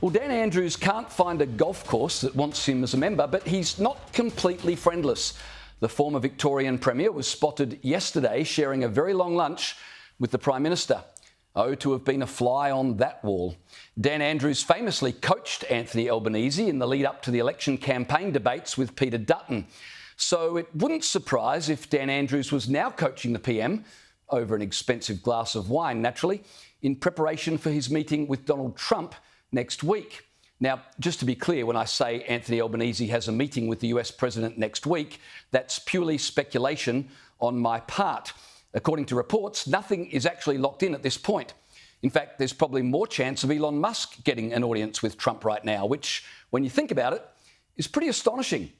Well, Dan Andrews can't find a golf course that wants him as a member, but he's not completely friendless. The former Victorian Premier was spotted yesterday sharing a very long lunch with the Prime Minister. Oh, to have been a fly on that wall. Dan Andrews famously coached Anthony Albanese in the lead up to the election campaign debates with Peter Dutton. So it wouldn't surprise if Dan Andrews was now coaching the PM, over an expensive glass of wine, naturally, in preparation for his meeting with Donald Trump next week. Now, just to be clear, when I say Anthony Albanese has a meeting with the US president next week, that's purely speculation on my part. According to reports, nothing is actually locked in at this point. In fact, there's probably more chance of Elon Musk getting an audience with Trump right now, which, when you think about it, is pretty astonishing.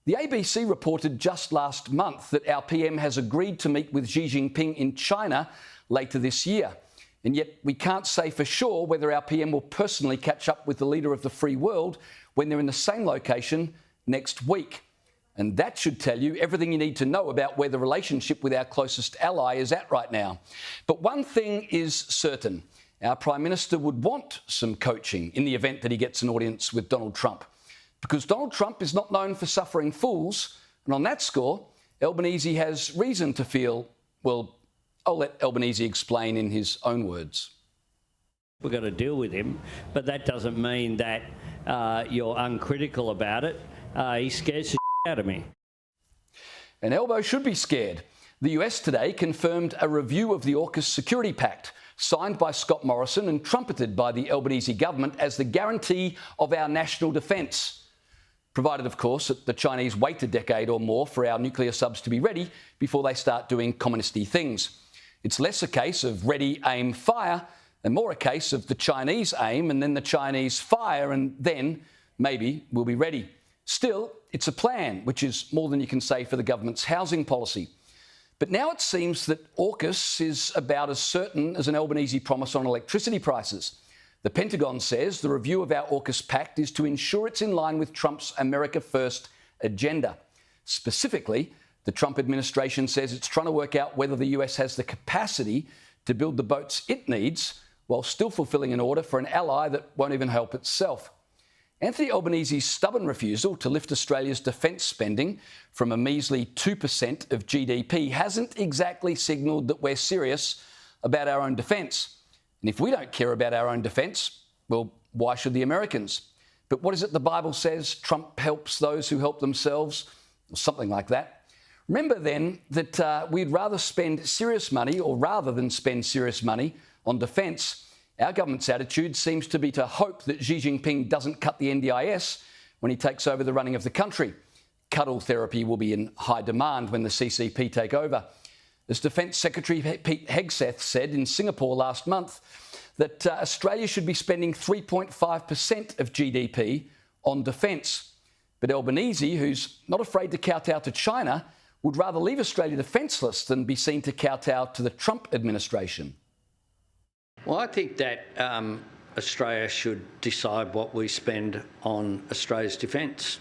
The ABC reported just last month that our PM has agreed to meet with Xi Jinping in China later this year. And yet we can't say for sure whether our PM will personally catch up with the leader of the free world when they're in the same location next week. And that should tell you everything you need to know about where the relationship with our closest ally is at right now. But one thing is certain. Our Prime Minister would want some coaching in the event that he gets an audience with Donald Trump. Because Donald Trump is not known for suffering fools. And on that score, Albanese has reason to feel, well, I'll let Albanese explain in his own words. We've got to deal with him, but that doesn't mean that you're uncritical about it. He scares the shit out of me. And Albo should be scared. The US today confirmed a review of the Aukus security pact, signed by Scott Morrison and trumpeted by the Albanese government as the guarantee of our national defence. Provided, of course, that the Chinese wait a decade or more for our nuclear subs to be ready before they start doing communist-y things. It's less a case of ready, aim, fire, and more a case of the Chinese aim and then the Chinese fire, and then maybe we'll be ready. Still, it's a plan, which is more than you can say for the government's housing policy. But now it seems that AUKUS is about as certain as an Albanese promise on electricity prices. The Pentagon says the review of our AUKUS pact is to ensure it's in line with Trump's America First agenda. Specifically, the Trump administration says it's trying to work out whether the US has the capacity to build the boats it needs while still fulfilling an order for an ally that won't even help itself. Anthony Albanese's stubborn refusal to lift Australia's defence spending from a measly 2% of GDP hasn't exactly signalled that we're serious about our own defence. And if we don't care about our own defence, well, why should the Americans? But what is it the Bible says? Trump helps those who help themselves, or something like that. Remember then that we'd rather spend serious money, or rather than spend serious money on defence, our government's attitude seems to be to hope that Xi Jinping doesn't cut the NDIS when he takes over the running of the country. Cuddle therapy will be in high demand when the CCP take over. As Defence Secretary Pete Hegseth said in Singapore last month, that Australia should be spending 3.5% of GDP on defence. But Albanese, who's not afraid to kowtow to China, would rather leave Australia defenceless than be seen to kowtow to the Trump administration. Well, I think that Australia should decide what we spend on Australia's defence.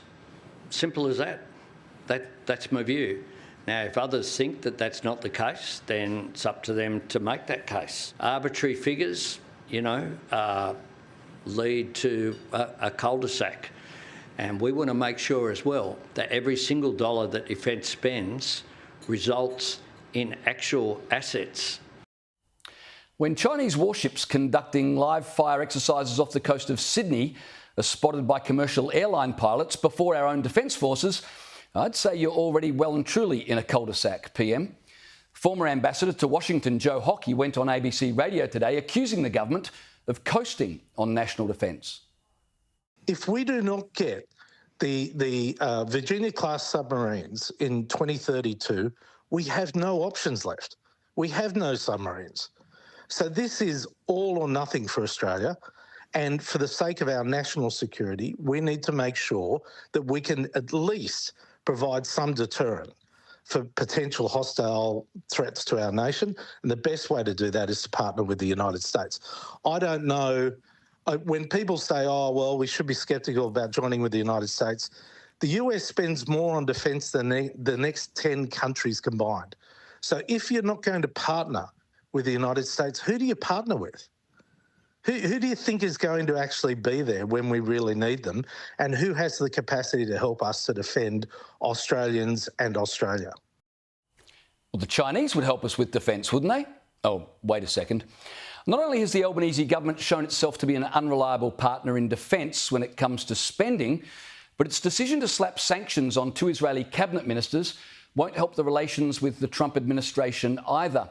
Simple as that. That's my view. Now, if others think that that's not the case, then it's up to them to make that case. Arbitrary figures, lead to a cul-de-sac. And we want to make sure as well that every single dollar that defence spends results in actual assets. When Chinese warships conducting live fire exercises off the coast of Sydney are spotted by commercial airline pilots before our own defence forces, I'd say you're already well and truly in a cul-de-sac, PM. Former Ambassador to Washington, Joe Hockey, went on ABC radio today accusing the government of coasting on national defence. If we do not get the Virginia-class submarines in 2032, we have no options left. We have no submarines. So this is all or nothing for Australia. And for the sake of our national security, we need to make sure that we can at least provide some deterrent for potential hostile threats to our nation. And the best way to do that is to partner with the United States. I don't know, when people say, oh, well, we should be sceptical about joining with the United States, the US spends more on defence than the next 10 countries combined. So if you're not going to partner with the United States, who do you partner with? Who do you think is going to actually be there when we really need them? And who has the capacity to help us to defend Australians and Australia? Well, the Chinese would help us with defence, wouldn't they? Oh, wait a second. Not only has the Albanese government shown itself to be an unreliable partner in defence when it comes to spending, but its decision to slap sanctions on 2 Israeli cabinet ministers won't help the relations with the Trump administration either.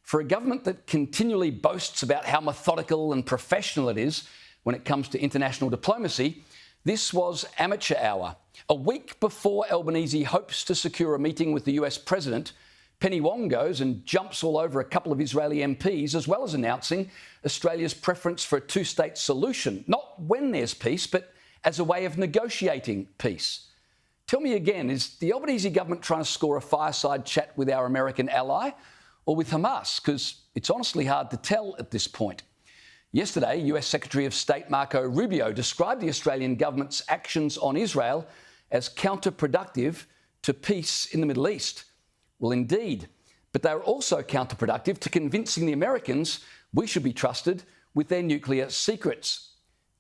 For a government that continually boasts about how methodical and professional it is when it comes to international diplomacy, this was amateur hour. A week before Albanese hopes to secure a meeting with the US president, Penny Wong goes and jumps all over a couple of Israeli MPs, as well as announcing Australia's preference for a 2-state solution, not when there's peace, but as a way of negotiating peace. Tell me again, is the Albanese government trying to score a fireside chat with our American ally or with Hamas? Because it's honestly hard to tell at this point. Yesterday, US Secretary of State Marco Rubio described the Australian government's actions on Israel as counterproductive to peace in the Middle East. Well, indeed, but they are also counterproductive to convincing the Americans we should be trusted with their nuclear secrets.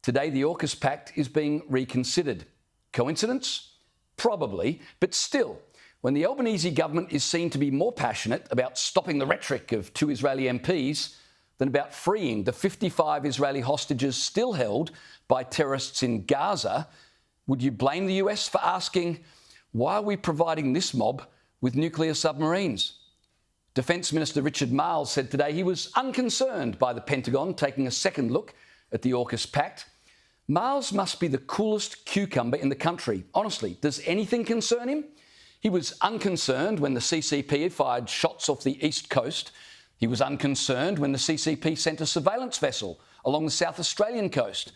Today, the Aukus pact is being reconsidered. Coincidence? Probably, but still, when the Albanese government is seen to be more passionate about stopping the rhetoric of 2 Israeli MPs than about freeing the 55 Israeli hostages still held by terrorists in Gaza, would you blame the US for asking, why are we providing this mob with nuclear submarines? Defence Minister Richard Marles said today he was unconcerned by the Pentagon taking a second look at the Aukus pact. Marles must be the coolest cucumber in the country. Honestly, does anything concern him? He was unconcerned when the CCP fired shots off the east coast. He was unconcerned when the CCP sent a surveillance vessel along the South Australian coast.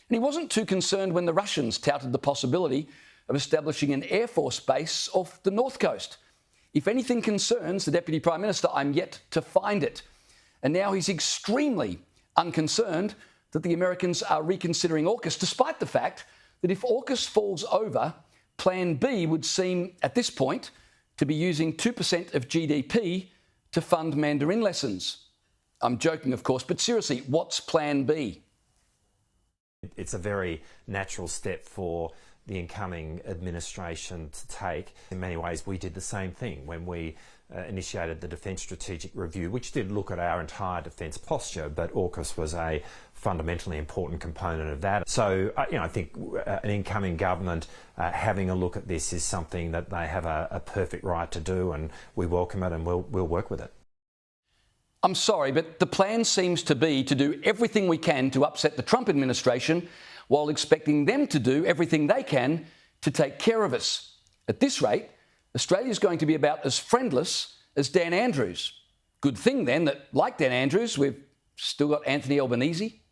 And he wasn't too concerned when the Russians touted the possibility of establishing an Air Force base off the north coast. If anything concerns the Deputy Prime Minister, I'm yet to find it. And now he's extremely unconcerned that the Americans are reconsidering Aukus, despite the fact that if Aukus falls over, Plan B would seem, at this point, to be using 2% of GDP to fund Mandarin lessons. I'm joking, of course, but seriously, what's Plan B? It's a very natural step for the incoming administration to take. In many ways, we did the same thing when we initiated the Defence Strategic Review, which did look at our entire defence posture, but AUKUS was a fundamentally important component of that. So, I think an incoming government having a look at this is something that they have a perfect right to do, and we welcome it and we'll work with it. I'm sorry, but the plan seems to be to do everything we can to upset the Trump administration while expecting them to do everything they can to take care of us. At this rate, Australia's going to be about as friendless as Dan Andrews. Good thing then that, like Dan Andrews, we've still got Anthony Albanese.